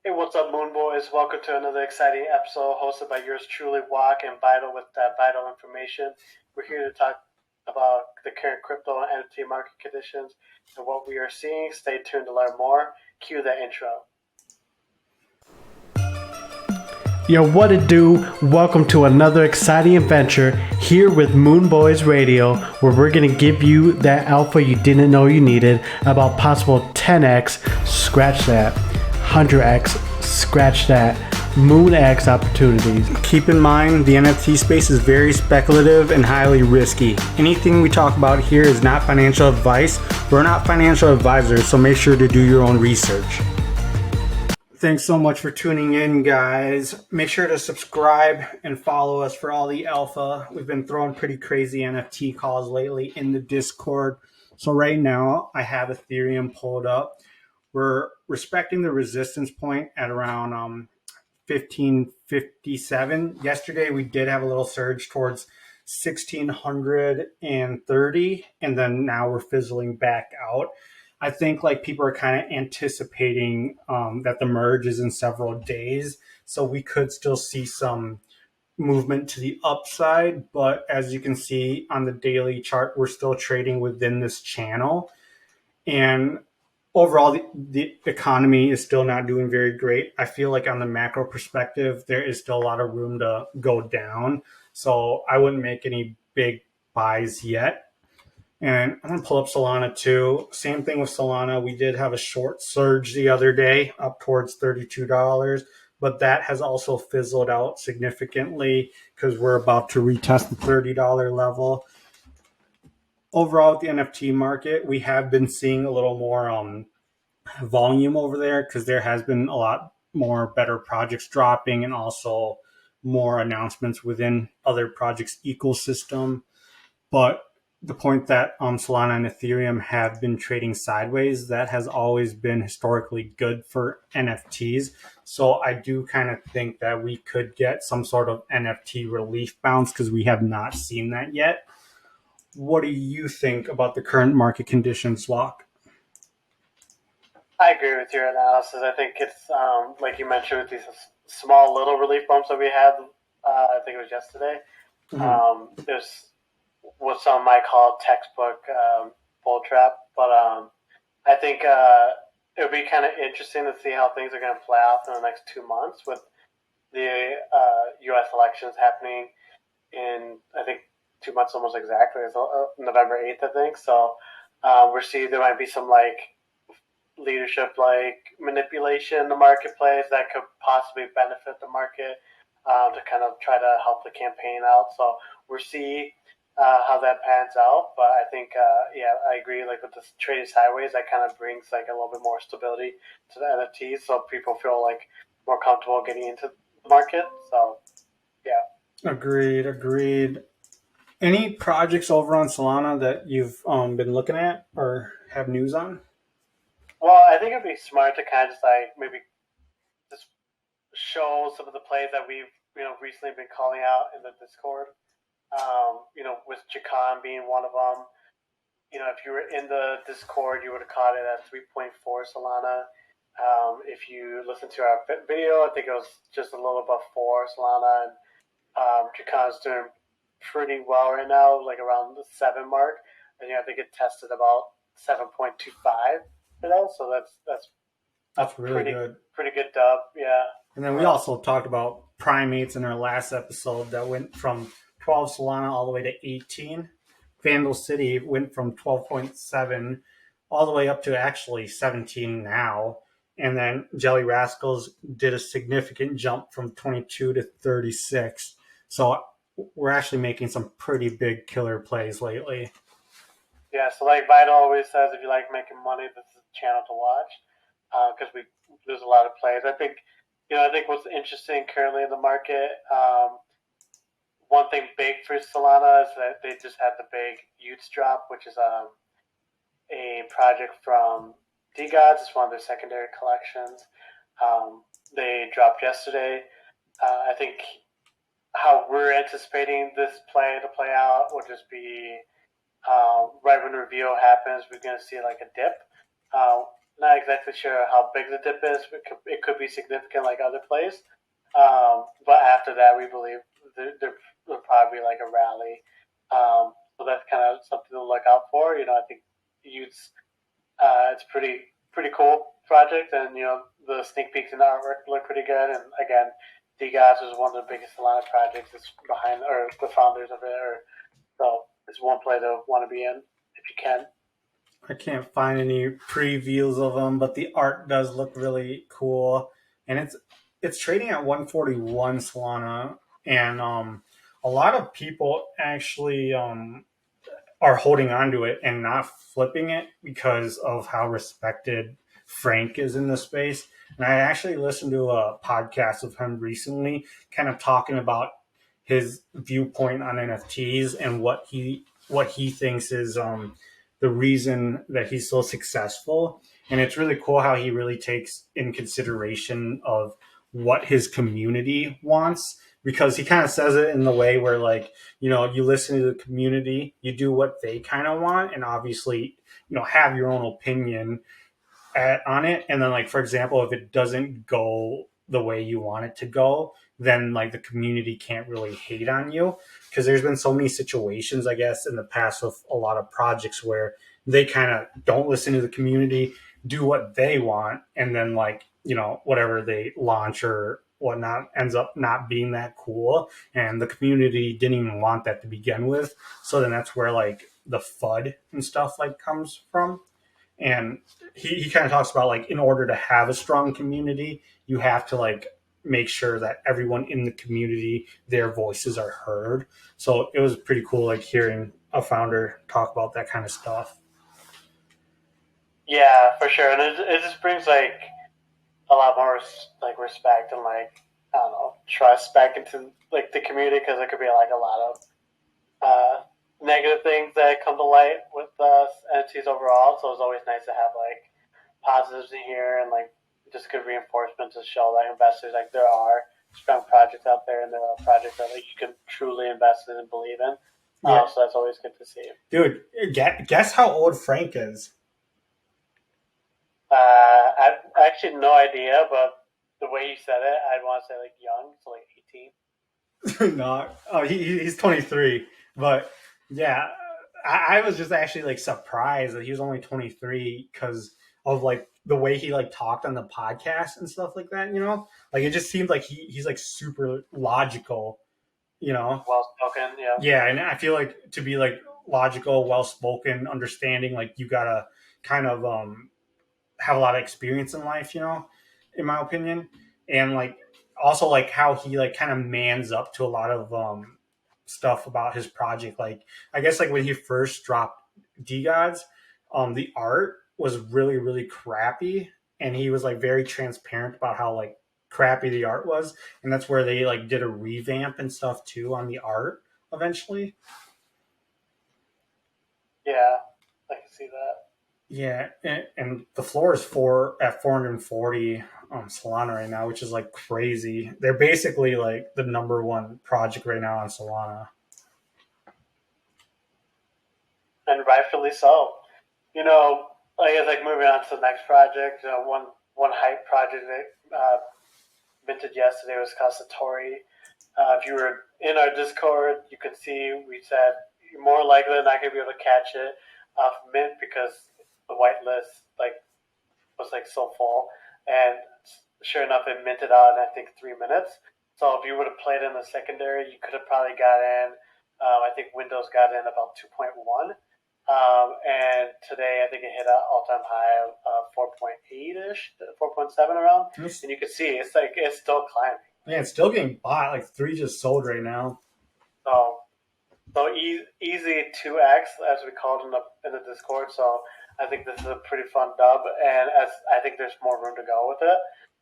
Hey, what's up, Moon Boys? Welcome to another exciting episode hosted by yours truly, Walk and Vital with that vital information. We're here to talk about the current crypto and NFT market conditions and what we are seeing. Stay tuned to learn more. Cue the intro. Yo, what it do? Welcome to another exciting adventure here with Moon Boys Radio, where we're gonna give you that alpha you didn't know you needed about possible 10x, scratch that, 100x, scratch that, Moon X opportunities. Keep in mind, the NFT space is very speculative and highly risky. Anything we talk about here is not financial advice. We're not financial advisors, so make sure to do your own research. Thanks so much for tuning in, guys. Make sure to subscribe and follow us for all the alpha. We've been throwing pretty crazy NFT calls lately in the Discord. So right now, I have Ethereum pulled up. We're respecting the resistance point at around 1557. Yesterday, we did have a little surge towards 1630, and then now we're fizzling back out. I think like people are kind of anticipating that the merge is in several days, so we could still see some movement to the upside. But as you can see on the daily chart, we're still trading within this channel, and overall the economy is still not doing very great. I feel like on the macro perspective, there is still a lot of room to go down, so I wouldn't make any big buys yet. And I'm going to pull up Solana too. Same thing with Solana. We did have a short surge the other day up towards $32, but that has also fizzled out significantly because we're about to retest the $30 level. Overall, with the NFT market, we have been seeing a little more volume over there because there has been a lot more better projects dropping and also more announcements within other projects' ecosystem. But the point that Solana and Ethereum have been trading sideways, that has always been historically good for NFTs. So I do kind of think that we could get some sort of NFT relief bounce because we have not seen that yet. What do you think about the current market conditions, Walk? I agree with your analysis. I think it's like you mentioned with these small little relief bumps that we had. I think it was yesterday. There's what some might call textbook bull trap, but I think it would be kind of interesting to see how things are going to play out in the next 2 months with the U.S. elections happening in, I think, 2 months almost exactly. It's November 8th, I think. So we're seeing there might be some like leadership like manipulation in the marketplace that could possibly benefit the market to kind of try to help the campaign out. So we'll see how that pans out. But I think, I agree. Like with the trading sideways, that kind of brings like a little bit more stability to the NFTs, so people feel like more comfortable getting into the market. So, yeah. Agreed. Any projects over on Solana that you've been looking at or have news on? Well, I think it'd be smart to kind of just like maybe just show some of the plays that we've recently been calling out in the Discord. With Jacan being one of them. If you were in the Discord, you would have caught it at 3.4 Solana. If you listen to our video, I think it was just a little above 4 Solana. And Jacan's doing pretty well right now, like around the 7 mark. And I think it tested about 7.25 so That's really good. Pretty good dub, yeah. And then we also talked about primates in our last episode that went from 12 Solana all the way to 18. Vandal City went from 12.7 all the way up to actually 17 now. And then Jelly Rascals did a significant jump from 22 to 36. So we're actually making some pretty big killer plays lately. Yeah, so like Vital always says, if you like making money, this is the channel to watch because there's a lot of plays. I think what's interesting currently in the market. One thing big for Solana is that they just had the big Utes drop, which is a project from DGods. It's one of their secondary collections. They dropped yesterday. I think how we're anticipating this play to play out will just be right when the reveal happens, we're going to see like a dip. not exactly sure how big the dip is. It could be significant like other plays. But after that, we believe there will probably be like a rally. So that's kind of something to look out for. I think Utes, it's pretty cool project, and the sneak peeks and the artwork look pretty good. And again, DGOS is one of the biggest Solana projects that's behind, or the founders of it. So it's one play to want to be in if you can. I can't find any previews of them, but the art does look really cool, and it's trading at 141 Solana, and a lot of people actually are holding on to it and not flipping it because of how respected Frank is in the space. And I actually listened to a podcast of him recently, kind of talking about his viewpoint on NFTs and what he thinks is the reason that he's so successful. And it's really cool how he really takes in consideration of what his community wants, because he kind of says it in the way where, like, you listen to the community, you do what they kind of want, and obviously, have your own opinion on it. And then, like, for example, if it doesn't go the way you want it to go, then like the community can't really hate on you, because there's been so many situations, I guess, in the past with a lot of projects where they kind of don't listen to the community, do what they want, and then, like, whatever they launch or whatnot ends up not being that cool, and the community didn't even want that to begin with. So then that's where, like, the FUD and stuff like comes from. And he kind of talks about, like, in order to have a strong community, you have to, like, make sure that everyone in the community, their voices are heard. So it was pretty cool, like, hearing a founder talk about that kind of stuff. Yeah, for sure, and it just brings like a lot more like respect and, like, I don't know, trust back into like the community, because there could be like a lot of negative things that come to light with NFTs overall. So it's always nice to have like positives in here, and like just good reinforcement to show that investors, like, there are strong projects out there, and there are projects that, like, you can truly invest in and believe in. Yeah. So that's always good to see. Dude, guess how old Frank is? I actually no idea, but the way you said it, I'd want to say like young, so like 18. No, oh, he's 23. But yeah, I was just actually, like, surprised that he was only 23, because of, like, the way he, like, talked on the podcast and stuff like that. Like, it just seemed like he's like super logical. Well spoken, yeah. Yeah, and I feel like to be, like, logical, well spoken, understanding, like, you gotta kind of have a lot of experience in life, in my opinion. And, like, also, like, how he, like, kind of mans up to a lot of stuff about his project. Like, I guess, like, when he first dropped DGods, the art was really, really crappy, and he was, like, very transparent about how, like, crappy the art was. And that's where they, like, did a revamp and stuff too on the art eventually. Yeah, I can see that. Yeah, and the floor is at 440 Solana right now, which is, like, crazy. They're basically, like, the number one project right now on Solana. And rightfully so. I guess, like, moving on to the next project, one hype project that minted yesterday was called Satori. If you were in our Discord, you could see we said you're more likely than not going to be able to catch it off mint, because the whitelist was like so full, and sure enough, it minted out in, I think, 3 minutes. So if you would have played in the secondary, you could have probably got in. I think Windows got in about 2.1. And today, I think it hit an all-time high of 4.8-ish, 4.7 around. And you can see it's still climbing. Yeah, it's still getting bought. Like, 3 just sold right now. So easy 2x, as we called in the Discord. So I think this is a pretty fun dub, and as I think there's more room to go with it.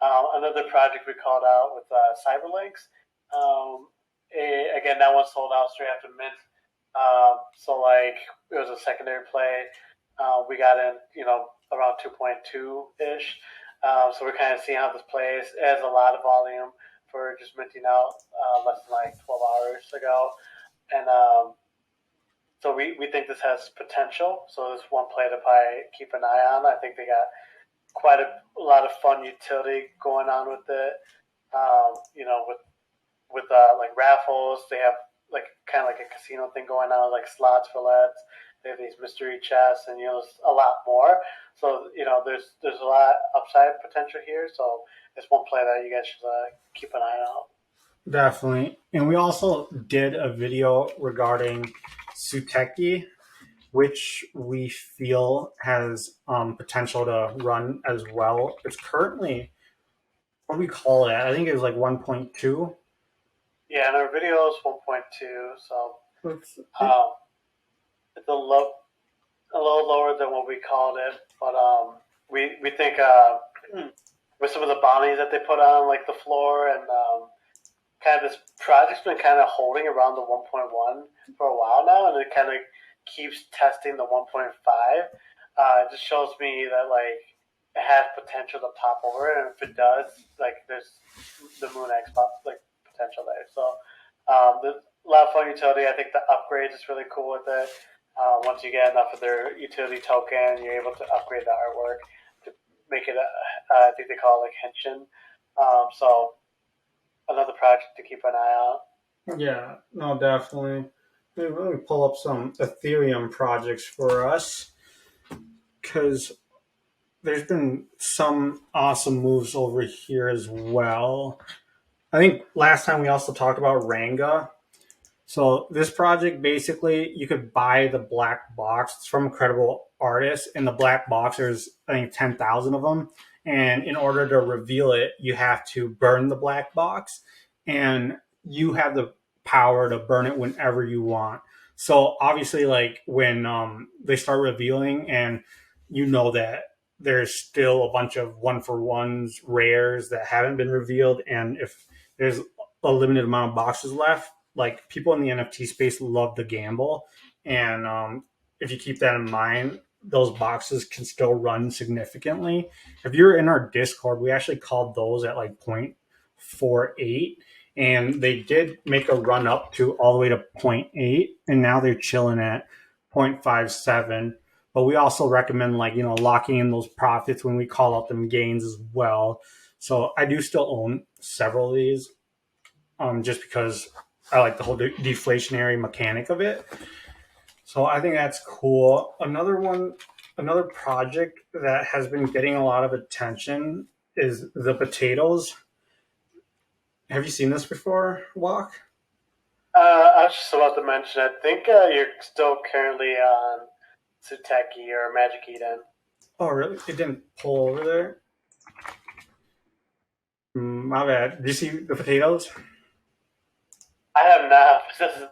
Another project we called out with Cyberlinks. Again, that one sold out straight after mint. So, like, it was a secondary play. We got in, around 2.2 ish. So we're kind of seeing how this plays. It has a lot of volume for just minting out less than like 12 hours ago. And so we think this has potential. So this one play to probably keep an eye on. I think they got quite a lot of fun utility going on with it. You know, with like raffles, they have like kind of like a casino thing going on, like slots, roulettes. They have these mystery chests, and a lot more. So there's a lot upside potential here. So it's one play that you guys should keep an eye out. Definitely. And we also did a video regarding Tsuki, which we feel has potential to run as well. It's currently, what do we call it? I think it was like 1.2. Yeah, and our video is 1.2, so It's, it's a little lower than what we called it. But we think with some of the bounties that they put on like the floor and kind of this project's been kind of holding around the 1.1 for a while now, and it kind of keeps testing the 1.5. It just shows me that like it has potential to pop over, and if it does, like there's the Moon X like potential there. So there's a lot of fun utility. I think the upgrades is really cool with it. Once you get enough of their utility token, you're able to upgrade the artwork to make it. I think they call it like henshin. So another project to keep an eye out. yeah, no, definitely. Let me pull up some Ethereum projects for us because there's been some awesome moves over here as well. I think last time we also talked about Ranga. So this project, basically, you could buy the black box. It's from Credible Artists, and the black box, there's I think 10,000 of them. And in order to reveal it, you have to burn the black box, and you have the power to burn it whenever you want. So obviously, like when they start revealing, and you know that there's still a bunch of one for ones, rares that haven't been revealed, and if there's a limited amount of boxes left, like people in the NFT space love to gamble, and if you keep that in mind, those boxes can still run significantly. If you're in our Discord, we actually called those at like 0.48, and they did make a run up to all the way to 0.8, and now they're chilling at 0.57. But we also recommend locking in those profits when we call out them gains as well. So I do still own several of these, just because I like the whole deflationary mechanic of it. So I think that's cool. Another project that has been getting a lot of attention is the potatoes. Have you seen this before, Walk? I was just about to mention, I think you're still currently on Tsuki or Magic Eden. Oh, really? It didn't pull over there? My bad. Did you see the potatoes? I have not.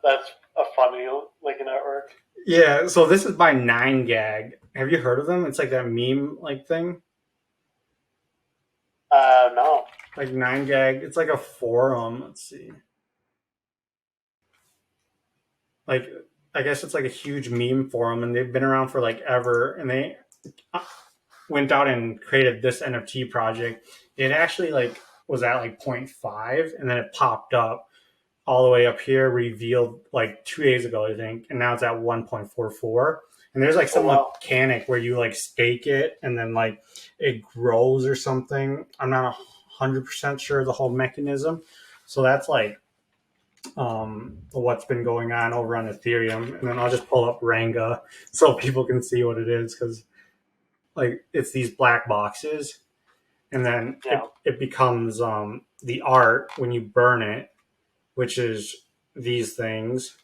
That's a funny looking artwork. Yeah, so this is by 9gag. Have you heard of them? It's like that meme like thing. No. Like 9gag. It's like a forum. Let's see. Like, I guess it's like a huge meme forum, and they've been around for like ever. And they went out and created this NFT project. It actually like was at like 0.5, and then it popped up all the way up here, revealed like 2 days ago, I think, and now it's at 1.44. And there's like some mechanic where you like stake it, and then like it grows or something. I'm not 100% sure of the whole mechanism. So that's like what's been going on over on Ethereum. And then I'll just pull up Ranga so people can see what it is, because like it's these black boxes, and then it becomes the art when you burn it, which is these things.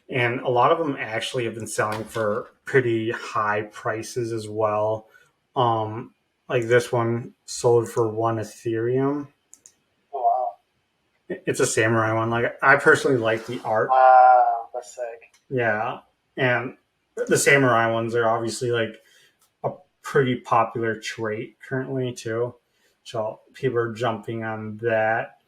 And a lot of them actually have been selling for pretty high prices as well. Like this one sold for 1 Ethereum. Oh, wow. It's a samurai one. Like, I personally like the art. Wow, that's sick. Yeah. And the samurai ones are obviously like a pretty popular trait currently too. So people are jumping on that.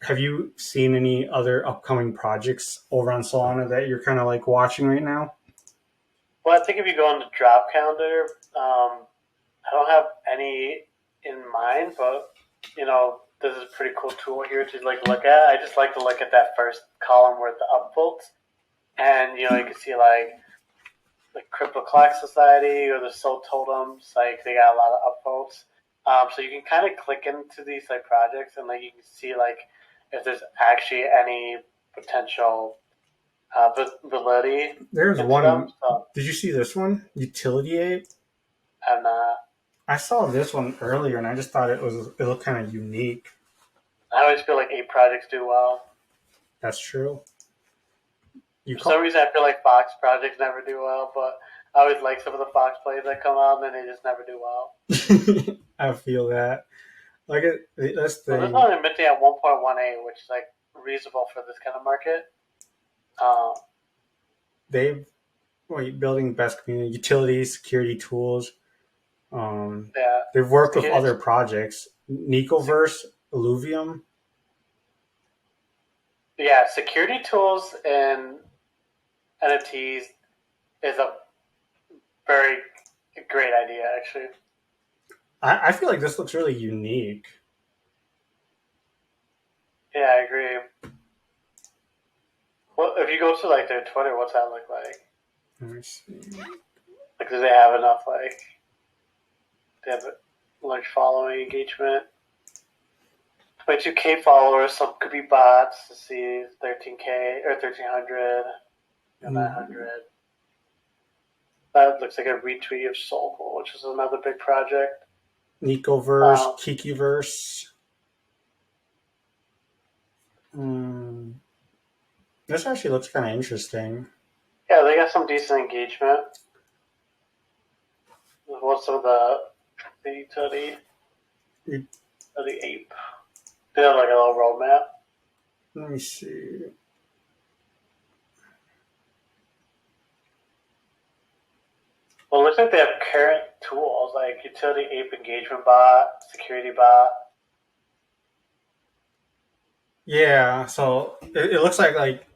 Have you seen any other upcoming projects over on Solana that you're kind of like watching right now? Well, I think if you go on the drop calendar, I don't have any in mind, but this is a pretty cool tool here to like look at. I just like to look at that first column where the upvotes, and you can see like like Crypto Clock Society or the Soul Totems. Like they got a lot of upvotes. So you can kind of click into these like projects and like you can see like if there's actually any potential validity There's into them. one. So Did you see this one? Utility Ape. I'm not. I saw this one earlier, and I just thought it looked kind of unique. I always feel like ape projects do well. That's true. You For some call. reason, I feel like Fox projects never do well, but I always like some of the Fox plays that come out, and then they just never do well. I feel that. Like that's So this the one minting at 1.18, which is like reasonable for this kind of market. Um, they've building best community utilities, security tools. yeah, They've worked with security, other projects, Nicoverse, Illuvium. yeah, security tools and NFTs is a very great idea, actually. I feel like this looks really unique. Yeah, I agree. Well, if you go to like their Twitter, what's that look like? Let me see. Like, do they have enough like? They have a large following engagement. 22K followers. Some could be bots. To see 13K or 1300, 900. That looks like a retweet of Soulful, which is another big project. Nicoverse, Kikiverse. This actually looks kind of interesting. Yeah, they got some decent engagement. What's some of the utility of the ape? They have like a little roadmap. Let me see. Well, it looks like they have current tools like utility ape engagement bot, security bot. Yeah, so it looks like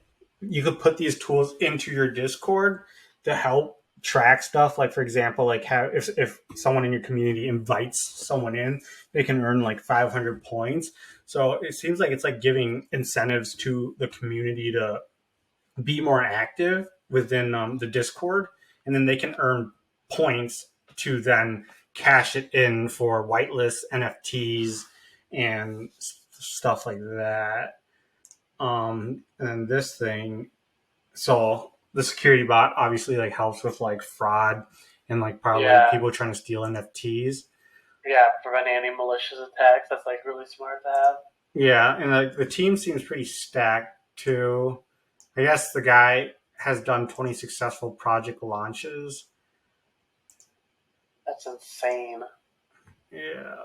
you could put these tools into your Discord to help track stuff. Like for example, like how if someone in your community invites someone in, they can earn like 500 points. So it seems like it's like giving incentives to the community to be more active within the Discord, and then they can earn points to then cash it in for whitelist NFTs and stuff like that. And then this thing, so the security bot obviously like helps with like fraud and like probably Yeah, people trying to steal NFTs. yeah, preventing any malicious attacks. That's like really smart to have. Yeah, and like the team seems pretty stacked too. I guess the guy has done 20 successful project launches. That's insane. Yeah.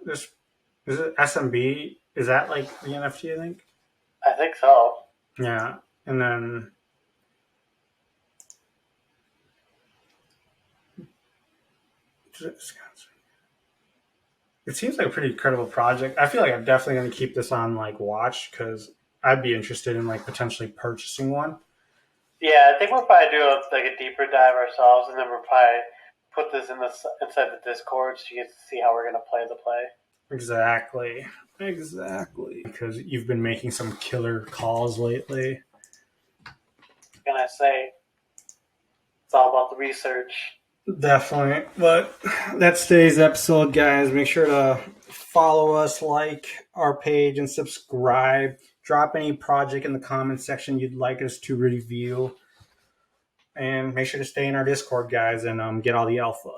This is it SMB? Is that like the NFT? I think. I think so. Yeah, and then it seems like a pretty credible project. I feel like I'm definitely going to keep this on like watch because I'd be interested in like potentially purchasing one. Yeah, I think we'll probably do like a deeper dive ourselves, and then we'll probably put this in inside the Discord so you get to see how we're gonna play the play. Exactly. Exactly. Because you've been making some killer calls lately. Can I say it's all about the research? Definitely. But that's today's episode, guys. Make sure to follow us, like our page, and subscribe. Drop any project in the comments section you'd like us to review. And make sure to stay in our Discord, guys, and get all the alpha.